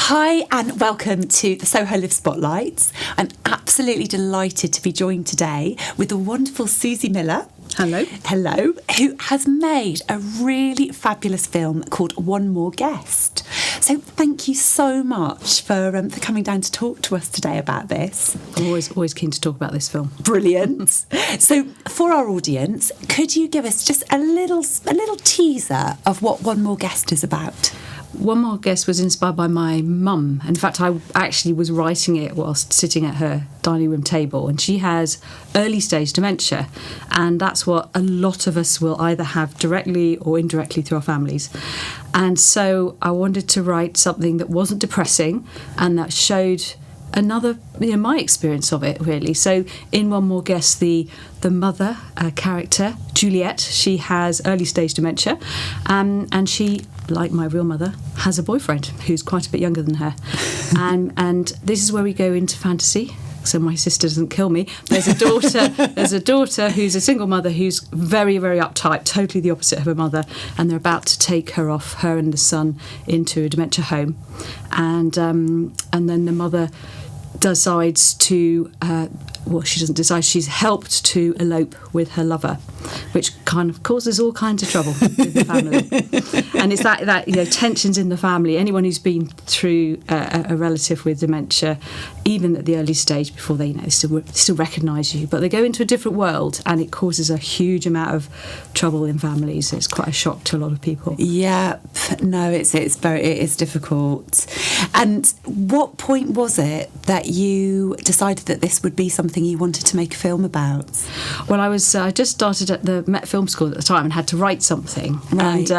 Hi and welcome to the Soholiff Spotlights. I'm absolutely delighted to be joined today with the wonderful Susie Miller. Hello. Hello, who has made a really fabulous film called One More Guest. So thank you so much for coming down to talk to us today about this. I'm always keen to talk about this film. Brilliant. So for our audience, could you give us just a little teaser of what One More Guest is about? One More Guest was inspired by my mum. In fact, I actually was writing it whilst sitting at her dining room table, and she has early stage dementia, and that's what a lot of us will either have directly or indirectly through our families. And so I wanted to write something that wasn't depressing and that showed another, my experience of it, really. So in One More Guest, the mother character, Juliet, she has early stage dementia, and she, like my real mother, has a boyfriend who's quite a bit younger than her. and this is where we go into fantasy, so my sister doesn't kill me. There's a daughter who's a single mother who's very, very uptight, totally the opposite of her mother, and they're about to take her off, her and the son, into a dementia home. And then the mother decides to, she doesn't decide, she's helped to elope with her lover, which kind of causes all kinds of trouble with the family. And it's that tensions in the family. Anyone who's been through a relative with dementia, even at the early stage, before they still recognise you, but they go into a different world, and it causes a huge amount of trouble in families. It's quite a shock to a lot of people. Yeah, no, it is difficult. And what point was it that you decided that this would be something you wanted to make a film about? Well, I just started at the Met Film School at the time and had to write something. Right.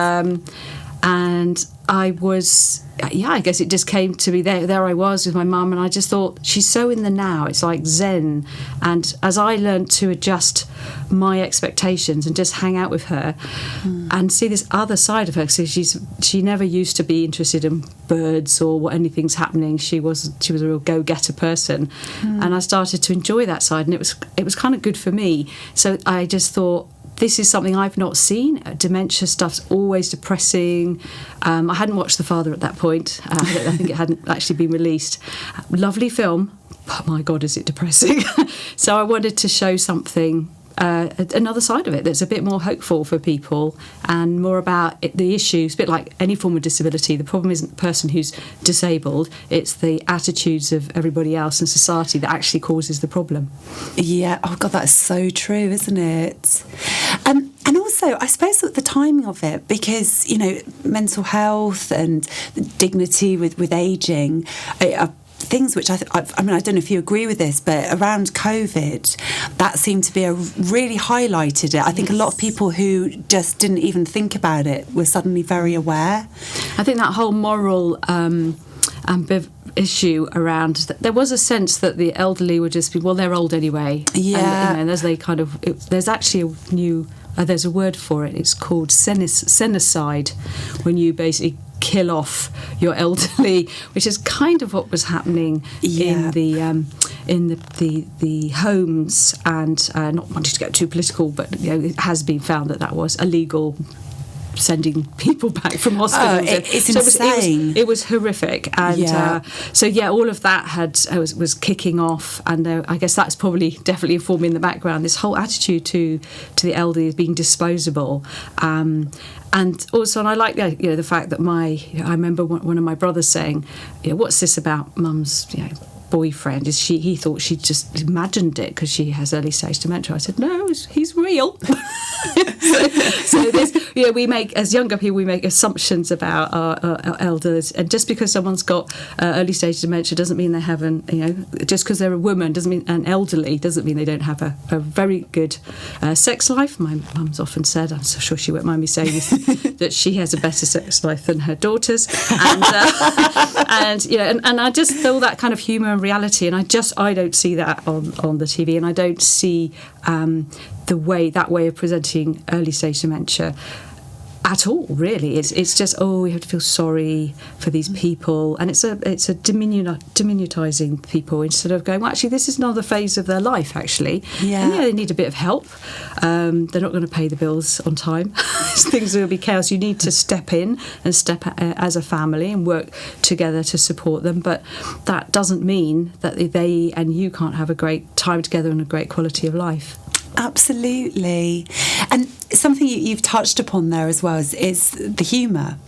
And I was, I guess it just came to me. There I was with my mum, and I just thought, she's so in the now. It's like Zen. And as I learned to adjust my expectations and just hang out with her and see this other side of her, so she never used to be interested in birds or what anything's happening. She was a real go-getter person, and I started to enjoy that side, and it was kind of good for me. So I just thought, this is something I've not seen. Dementia stuff's always depressing. I hadn't watched The Father at that point. I think it hadn't actually been released. Lovely film, but my God, is it depressing. So I wanted to show something, another side of it that's a bit more hopeful for people and more about the issues. A bit like any form of disability, the problem isn't the person who's disabled, it's the attitudes of everybody else in society that actually causes the problem. Yeah, oh God, that's so true, isn't it? And also, I suppose that the timing of it, because, mental health and dignity with ageing are things which I don't know if you agree with this, but around COVID, that seemed to be really highlighted it. I think a lot of people who just didn't even think about it were suddenly very aware. I think that whole moral issue around there was a sense that the elderly would just be, well, they're old anyway. Yeah. And as they kind of, there's actually a new, there's a word for it. It's called senicide, when you basically kill off your elderly, which is kind of what was happening in the homes. And not wanting to get too political, but it has been found that was illegal, sending people back from hospitals. It's insane. It was horrific, and all of that was kicking off, and I guess that's probably definitely informing the background. This whole attitude to the elderly as being disposable, and also, and I like the fact that I remember one of my brothers saying, "What's this about Mum's boyfriend? He thought she just imagined it because she has early stage dementia." I said, no, he's real. so this, we make, as younger people, we make assumptions about our elders, and just because someone's got early stage dementia doesn't mean they haven't, just because they're a woman doesn't mean, and elderly doesn't mean they don't have a very good sex life. My mum's often said, I'm so sure she won't mind me saying this, that she has a better sex life than her daughters, and I just feel that kind of humour and reality, and I don't see that on the TV, and I don't see that way of presenting early stage dementia at all, really. It's just, we have to feel sorry for these people, and it's a diminutising people instead of going, well, actually, this is another phase of their life, actually. Yeah. And they need a bit of help. They're not going to pay the bills on time. things will be chaos. You need to step in and step as a family and work together to support them. But that doesn't mean that they and you can't have a great time together and a great quality of life. Absolutely. And something you've touched upon there as well is the humour.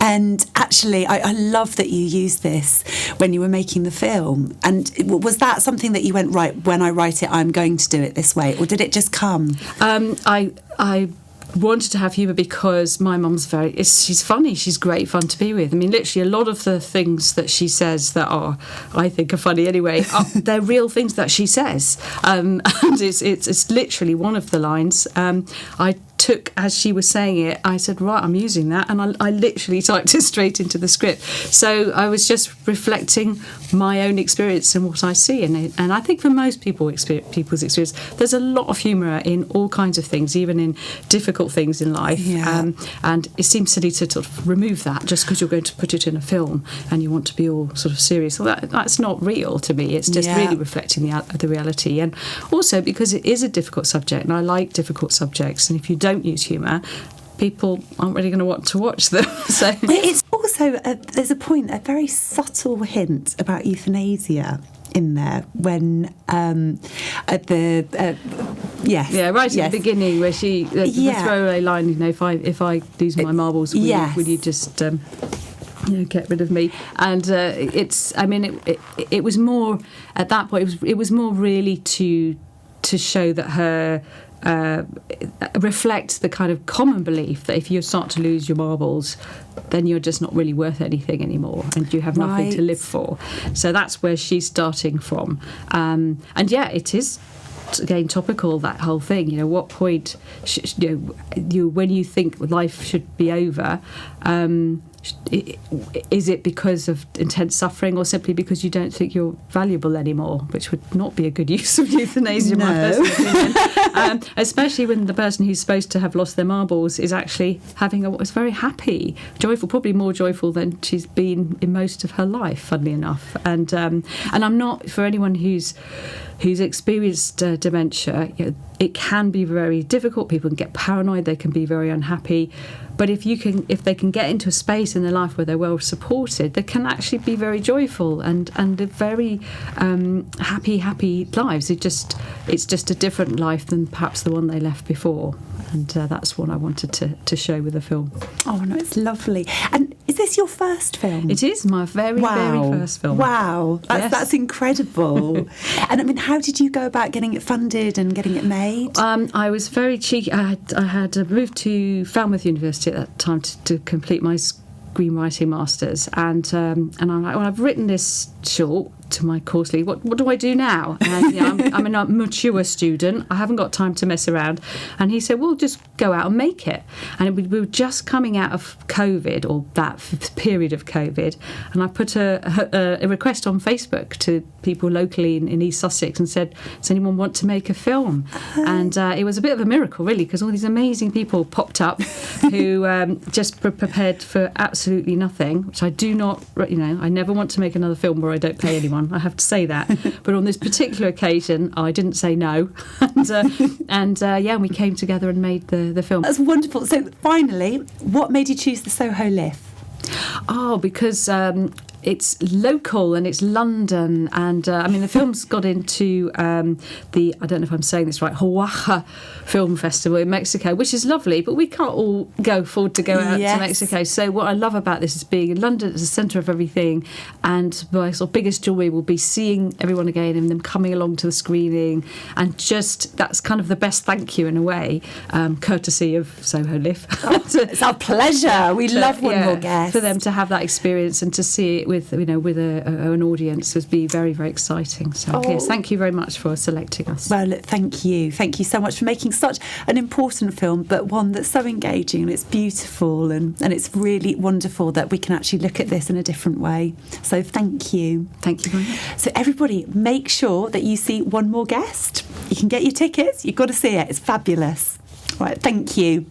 And actually, I love that you used this when you were making the film. And was that something that you went, right, when I write it, I'm going to do it this way? Or did it just come? I wanted to have humour because my mum's she's funny, she's great fun to be with. I mean, literally a lot of the things that she says that I think are funny anyway, they're real things that she says. And it's literally one of the lines. I took, as she was saying it, I said, right, I'm using that, and I literally typed it straight into the script. So I was just reflecting my own experience and what I see in it. And I think for most people's experience, there's a lot of humour in all kinds of things, even in difficult things in life. Yeah. And it seems silly to sort of remove that just because you're going to put it in a film and you want to be all sort of serious. Well, that's not real to me. It's just really reflecting the reality. And also because it is a difficult subject, and I like difficult subjects, and if you don't use humour, people aren't really going to want to watch them. So it's also there's a very subtle hint about euthanasia in there when at the at the beginning where she the throwaway line, if I lose my marbles, will you just get rid of me? And it was more at that point. It was more really to show that her. Reflects the kind of common belief that if you start to lose your marbles, then you're just not really worth anything anymore and you have nothing to live for. So that's where she's starting from. It is again topical, that whole thing. What point when you think life should be over, is it because of intense suffering or simply because you don't think you're valuable anymore, which would not be a good use of euthanasia, my personal opinion. Especially when the person who's supposed to have lost their marbles is actually was very happy, joyful, probably more joyful than she's been in most of her life, funnily enough. And I'm not, for anyone who's experienced dementia, it can be very difficult. People can get paranoid, they can be very unhappy. But if they can get into a space in their life where they're well supported, they can actually be very joyful and live very happy lives. It's just a different life than perhaps the one they left before. And that's what I wanted to show with the film. Oh no, it's lovely. And is this your first film? It is my very first film. Wow, that's incredible. And I mean, how did you go about getting it funded and getting it made? I was very cheeky. I had moved to Falmouth University at that time to complete my screenwriting masters, and I'm like, well, I've written this short to my course lead. What do I do now? And, I'm a mature student. I haven't got time to mess around. And he said, well, just go out and make it. And we were just coming out of COVID, or that period of COVID. And I put a request on Facebook to people locally in East Sussex and said, does anyone want to make a film? And it was a bit of a miracle, really, because all these amazing people popped up who just prepared for absolutely nothing, which I do not, I never want to make another film where I don't pay anyone. I have to say that. But on this particular occasion, I didn't say no. And we came together and made the film. That's wonderful. So finally, what made you choose the Soholiff? Oh, because it's local and it's London, and the film's got into the, I don't know if I'm saying this right, Oaxaca Film Festival in Mexico, which is lovely, but we can't all afford to go out to Mexico. So what I love about this is being in London as the centre of everything, and my sort of biggest joy will be seeing everyone again and them coming along to the screening, and just that's kind of the best thank you in a way, courtesy of Soholiff. It's our pleasure. We love one more guest. For them to have that experience and to see it with an audience would be very, very exciting. So yes, thank you very much for selecting us. Well, look, thank you so much for making such an important film, but one that's so engaging and it's beautiful, and it's really wonderful that we can actually look at this in a different way. So thank you very much. So everybody, make sure that you see One More Guest. You can get your tickets, you've got to see it, it's fabulous. Right, thank you.